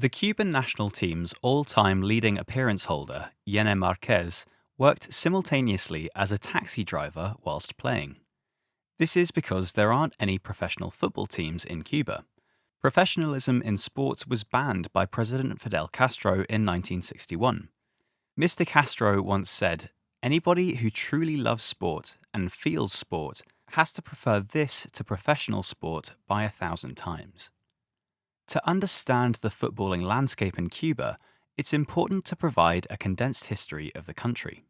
The Cuban national team's all-time leading appearance holder, Yene Marquez, worked simultaneously as a taxi driver whilst playing. This is because there aren't any professional football teams in Cuba. Professionalism in sports was banned by President Fidel Castro in 1961. Mr. Castro once said, "Anybody who truly loves sport and feels sport has to prefer this to professional sport by 1,000 times." To understand the footballing landscape in Cuba, it's important to provide a condensed history of the country.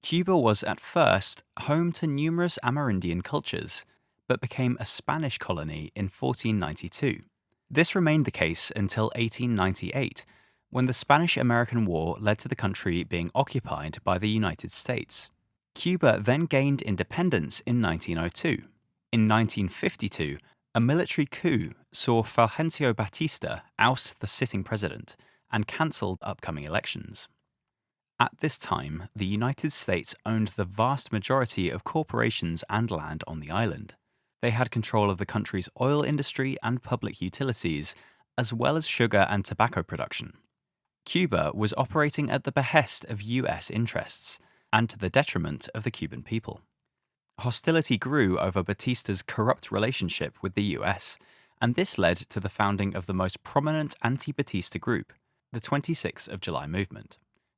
Cuba was at first home to numerous Amerindian cultures, but became a Spanish colony in 1492. This remained the case until 1898, when the Spanish-American War led to the country being occupied by the United States. Cuba then gained independence in 1902. In 1952, a military coup saw Fulgencio Batista oust the sitting president and cancelled upcoming elections. At this time, the United States owned the vast majority of corporations and land on the island. They had control of the country's oil industry and public utilities, as well as sugar and tobacco production. Cuba was operating at the behest of US interests, and to the detriment of the Cuban people. Hostility grew over Batista's corrupt relationship with the US, and this led to the founding of the most prominent anti-Batista group, the 26th of July movement,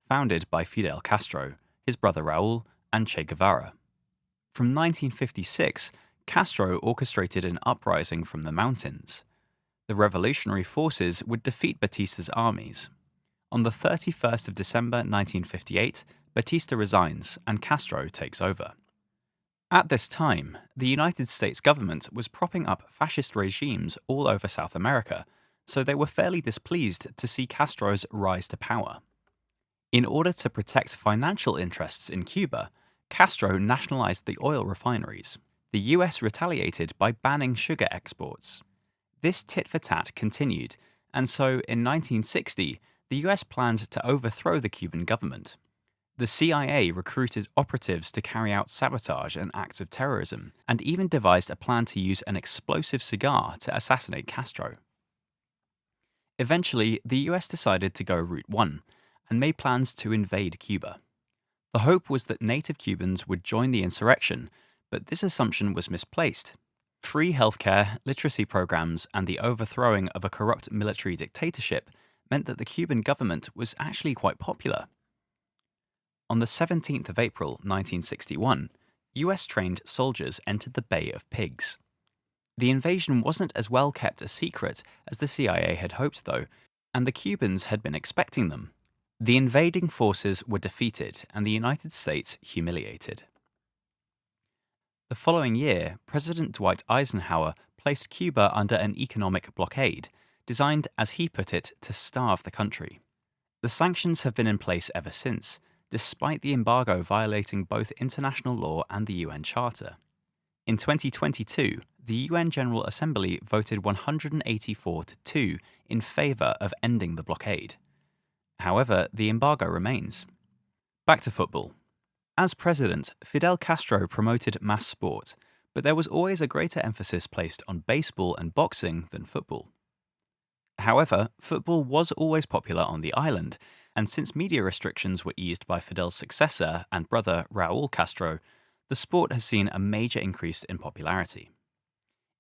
founded by Fidel Castro, his brother Raúl, and Che Guevara. From 1956, Castro orchestrated an uprising from the mountains. The revolutionary forces would defeat Batista's armies. On the 31st of December 1958, Batista resigns and Castro takes over. At this time, the United States government was propping up fascist regimes all over South America, so they were fairly displeased to see Castro's rise to power. In order to protect financial interests in Cuba, Castro nationalized the oil refineries. The US retaliated by banning sugar exports. This tit-for-tat continued, and so in 1960, the US planned to overthrow the Cuban government. The CIA recruited operatives to carry out sabotage and acts of terrorism, and even devised a plan to use an explosive cigar to assassinate Castro. Eventually, the US decided to go Route 1, and made plans to invade Cuba. The hope was that native Cubans would join the insurrection, but this assumption was misplaced. Free healthcare, literacy programs, and the overthrowing of a corrupt military dictatorship meant that the Cuban government was actually quite popular. On the 17th of April 1961, US-trained soldiers entered the Bay of Pigs. The invasion wasn't as well kept a secret as the CIA had hoped, though, and the Cubans had been expecting them. The invading forces were defeated and the United States humiliated. The following year, President Dwight Eisenhower placed Cuba under an economic blockade, designed, as he put it, to starve the country. The sanctions have been in place ever since, despite the embargo violating both international law and the UN Charter. In 2022, the UN General Assembly voted 184-2 in favor of ending the blockade. However, the embargo remains. Back to football. As president, Fidel Castro promoted mass sport, but there was always a greater emphasis placed on baseball and boxing than football. However, football was always popular on the island, and since media restrictions were eased by Fidel's successor and brother Raúl Castro, the sport has seen a major increase in popularity.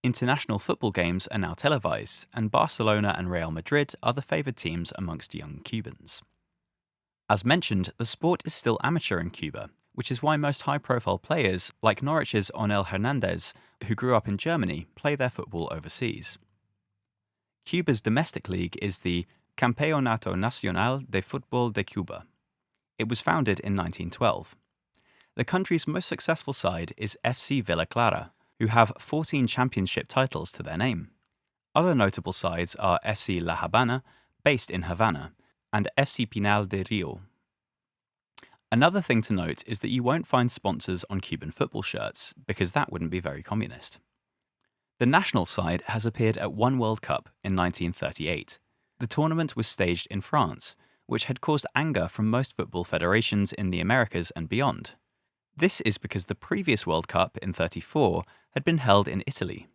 International football games are now televised, and Barcelona and Real Madrid are the favoured teams amongst young Cubans. As mentioned, the sport is still amateur in Cuba, which is why most high-profile players, like Norwich's Onel Hernandez, who grew up in Germany, play their football overseas. Cuba's domestic league is the Campeonato Nacional de Fútbol de Cuba. It was founded in 1912. The country's most successful side is FC Villa Clara, who have 14 championship titles to their name. Other notable sides are FC La Habana, based in Havana, and FC Pinal de Rio. Another thing to note is that you won't find sponsors on Cuban football shirts, because that wouldn't be very communist. The national side has appeared at one World Cup in 1938. The tournament was staged in France, which had caused anger from most football federations in the Americas and beyond. This is because the previous World Cup in '34 had been held in Italy.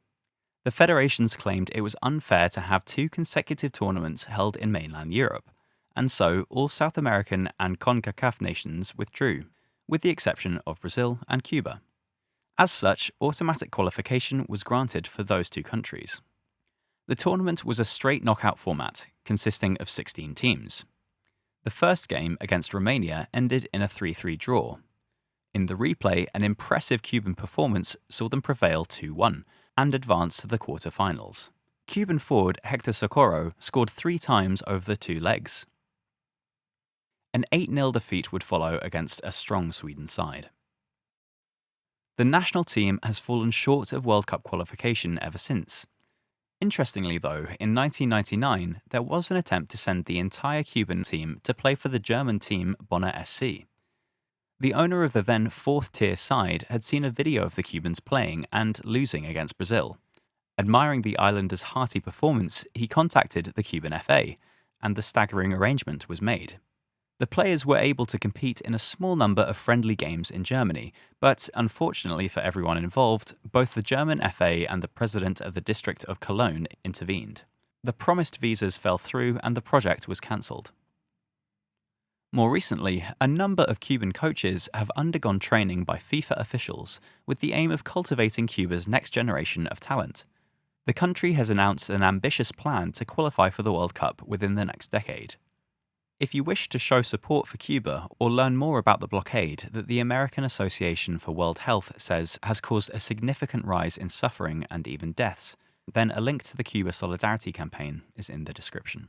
The federations claimed it was unfair to have two consecutive tournaments held in mainland Europe, and so all South American and CONCACAF nations withdrew, with the exception of Brazil and Cuba. As such, automatic qualification was granted for those two countries. The tournament was a straight knockout format, consisting of 16 teams. The first game against Romania ended in a 3-3 draw. In the replay, an impressive Cuban performance saw them prevail 2-1 and advance to the quarter-finals. Cuban forward Hector Socorro scored 3 times over the 2 legs. An 8-0 defeat would follow against a strong Sweden side. The national team has fallen short of World Cup qualification ever since. Interestingly though, in 1999 there was an attempt to send the entire Cuban team to play for the German team Bonner SC. The owner of the then 4th-tier side had seen a video of the Cubans playing and losing against Brazil. Admiring the islanders' hearty performance, he contacted the Cuban FA, and the staggering arrangement was made. The players were able to compete in a small number of friendly games in Germany, but unfortunately for everyone involved, both the German FA and the president of the district of Cologne intervened. The promised visas fell through and the project was cancelled. More recently, a number of Cuban coaches have undergone training by FIFA officials with the aim of cultivating Cuba's next generation of talent. The country has announced an ambitious plan to qualify for the World Cup within the next decade. If you wish to show support for Cuba or learn more about the blockade that the American Association for World Health says has caused a significant rise in suffering and even deaths, then a link to the Cuba Solidarity Campaign is in the description.